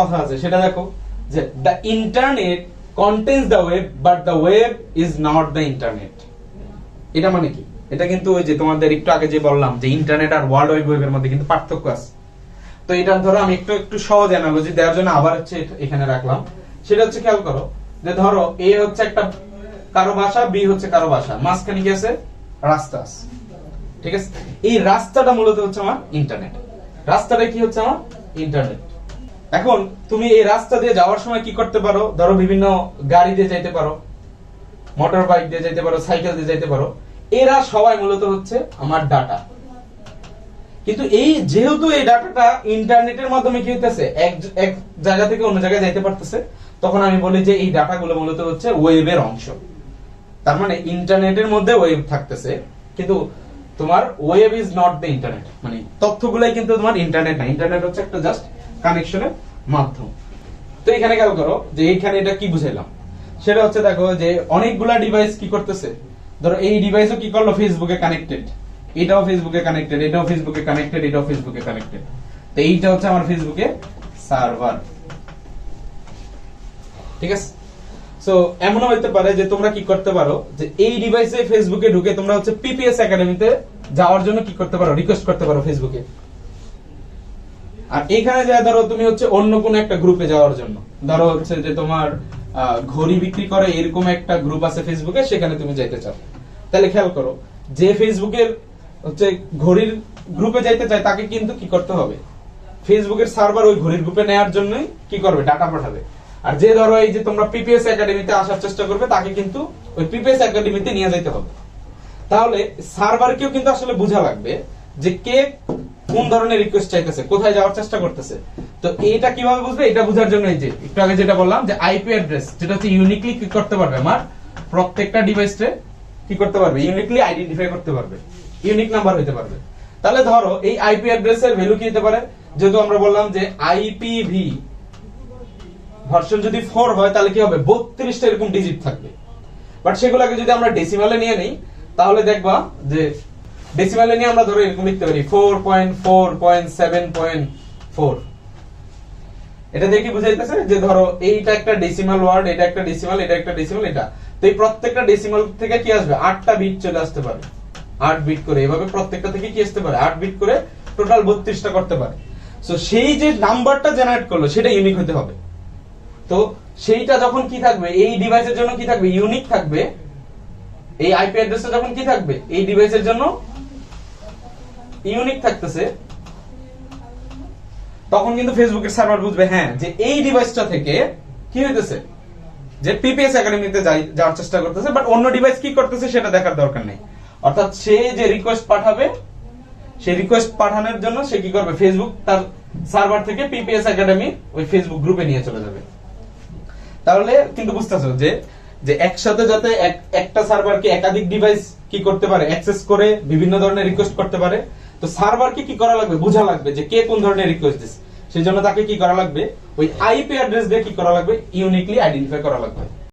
কথা আছে সেটা দেখো যে the internet contains the web but the web is not the internet। এটা মানে কি? এটা কিন্তু ওই যে তোমাদের একটু আগে যে বললাম যে ইন্টারনেট আর ওয়ার্ল্ড ওয়াইড ওয়েবের মধ্যে কিন্তু পার্থক্য আছে। তো এটা ধরো আমি একটু সহজ অ্যানালজি দেওয়ার জন্য আবার হচ্ছে এখানে রাখলাম। সেটা হচ্ছে খেয়াল করো যে ধরো এ হচ্ছে একটা কারো ভাষা, বি হচ্ছে কারো ভাষা, মাঝখানে কি আছে? রাস্তা আছে। ঠিক আছে, এই রাস্তাটা মূলত হচ্ছে আমার ইন্টারনেট। রাস্তাটা কি হচ্ছে আমার ইন্টারনেট। এখন তুমি এই রাস্তা দিয়ে যাওয়ার সময় কি করতে পারো? ধরো বিভিন্ন গাড়ি দিয়ে যাইতে পারো, মোটর বাইক দিয়ে যাইতে পারো, সাইকেল দিয়ে যাইতে পারো। এরা সবাই মূলত হচ্ছে আমার ডাটা। কিন্তু এই যেহেতু এই ডাটাটা ইন্টারনেটের মাধ্যমে কি হইতেছে, এক জায়গা থেকে অন্য জায়গায় যাইতে পারতেছে, তখন আমি বলি যে এই ডাটাগুলো মূলত হচ্ছে ওয়েবের অংশ। তার মানে ইন্টারনেটের মধ্যে ওয়েব থাকতেছে, কিন্তু তোমার web is not the internet. মানে তথ্যগুলাই কিন্তু তোমার ইন্টারনেট না, ইন্টারনেট হচ্ছে একটা জাস্ট কানেকশনের মাধ্যম। তো এখানে খেয়াল করো যে এইখানে এটা কি বুঝাইলাম, সেটা হচ্ছে দেখো যে অনেকগুলা ডিভাইস কি করতেছে। ধরো এই ডিভাইসও কি করলো, ফেসবুকে কানেক্টেড, এটাও ফেসবুকে কানেক্টেড, এটাও ফেসবুকে কানেক্টেড, এটাও ফেসবুকে কানেক্টেড। তো এইটা হচ্ছে আমার ফেসবুকে সার্ভার। ঠিক আছে, সো এমনও হইতে পারে যে তোমরা কি করতে পারো যে এই ডিভাইসে ফেসবুকে ঢুকে তোমরা হচ্ছে পিপিএস একাডেমিতে যাওয়ার জন্য কি করতে পারো, রিকোয়েস্ট করতে পারো ফেসবুকে। আর এখানে যা ধরো তুমি হচ্ছে অন্য কোন একটা গ্রুপে যাওয়ার জন্য, ধরো হচ্ছে যে তোমার ঘড়ি বিক্রি করে এরকম একটা গ্রুপ আছে ফেসবুকে, সেখানে তুমি যাইতে চাও। তাহলে খেয়াল করো যে ফেসবুকের হচ্ছে ঘড়ির গ্রুপে যাইতে চায় তাকে কিন্তু কি করতে হবে, ফেসবুকের সার্ভার ওই ঘড়ির গ্রুপে নেওয়ার জন্যই কি করবে, ডাটা পাঠাবে। আর যে ধরো এই যে তোমরা পিপিএস একাডেমিতে আসার চেষ্টা করবে তাকে কিন্তু ওই পিপিএস একাডেমিতে নিয়ে যেতে হবে। তাহলে সার্ভারকেও কিন্তু আসলে বোঝা লাগবে যে কে কোন ধরনের রিকোয়েস্ট চাইতেছে, কোথায় যাওয়ার চেষ্টা করতেছে। তো এটা কিভাবে বুঝবে, এটা বোঝার জন্য এই যে একটু আগে যেটা বললাম যে আইপি অ্যাড্রেস, যেটা হচ্ছে ইউনিকলি কি করতে পারবে, আমার প্রত্যেকটা ডিভাইসে কি করতে পারবে, ইউনিকলি আইডেন্টিফাই করতে পারবে, ইউনিক নাম্বার হইতে পারবে। তাহলে ধরো এই আইপি অ্যাড্রেসের ভ্যালু কি হতে পারে, যেহেতু আমরা বললাম যে আইপিভি ভার্সন যদি 4 হয় তাহলে কি হবে, 32টা এরকম ডিজিট থাকবে। বাট সেগুলোকে যদি আমরা ডেসিমালে নিয়ে নেই তাহলে দেখবা যে ডেসিমালে নিয়ে আমরা ধরো এরকম লিখতে পারি 4.4.7.4। এটা দিয়ে কি বুঝাইতেছে যে ধরো এইটা একটা ডেসিমাল ওয়ার্ড, এটা একটা ডেসিমাল, এটা একটা ডেসিমাল, এটা। তো এই প্রত্যেকটা ডেসিমাল থেকে কি আসবে, 8টা বিট চলে আসতে পারে, 8 বিট করে। এভাবে প্রত্যেকটা থেকে কি আসতে পারে, 8 বিট করে টোটাল 32টা করতে পারে। সো সেই যে নাম্বারটা জেনারেট করলো সেটা ইউনিক হতে হবে। তো সেইটা যখন কি থাকবে, এই ডিভাইসের জন্য কি থাকবে, ইউনিক থাকবে। এই আইপি অ্যাড্রেসটা যখন কি থাকবে, এই ডিভাইসের জন্য ইউনিক থাকতেছে, তখন কিন্তু ফেসবুকের সার্ভার বুঝবে হ্যাঁ যে এই ডিভাইসটা থেকে কি হইতেছে, যে পিপিএস একাডেমিতে যাওয়ার চেষ্টা করতেছে, বাট অন্য ডিভাইস কি করতেছে সেটা দেখার দরকার নেই। অর্থাৎ সে যে রিকোয়েস্ট পাঠাবে, সেই রিকোয়েস্ট পাঠানোর জন্য সে কি করবে, ফেসবুক তার সার্ভার থেকে পিপিএস একাডেমি ওই ফেসবুক গ্রুপে নিয়ে চলে যাবে। তাহলে কিন্তু বুঝতেছো যে একসাথে যাতে একটা সার্ভারকে একাধিক ডিভাইস কি করতে পারে, অ্যাক্সেস করে বিভিন্ন ধরনের রিকোয়েস্ট করতে পারে। তো সার্ভারকে কি করা লাগবে, বোঝা লাগবে যে কে কোন ধরনের রিকোয়েস্ট দিচ্ছে। সেই জন্য তাকে কি করা লাগবে, ওই আইপি অ্যাড্রেস দিয়ে কি করা লাগবে, ইউনিকলি আইডেন্টিফাই করা লাগবে।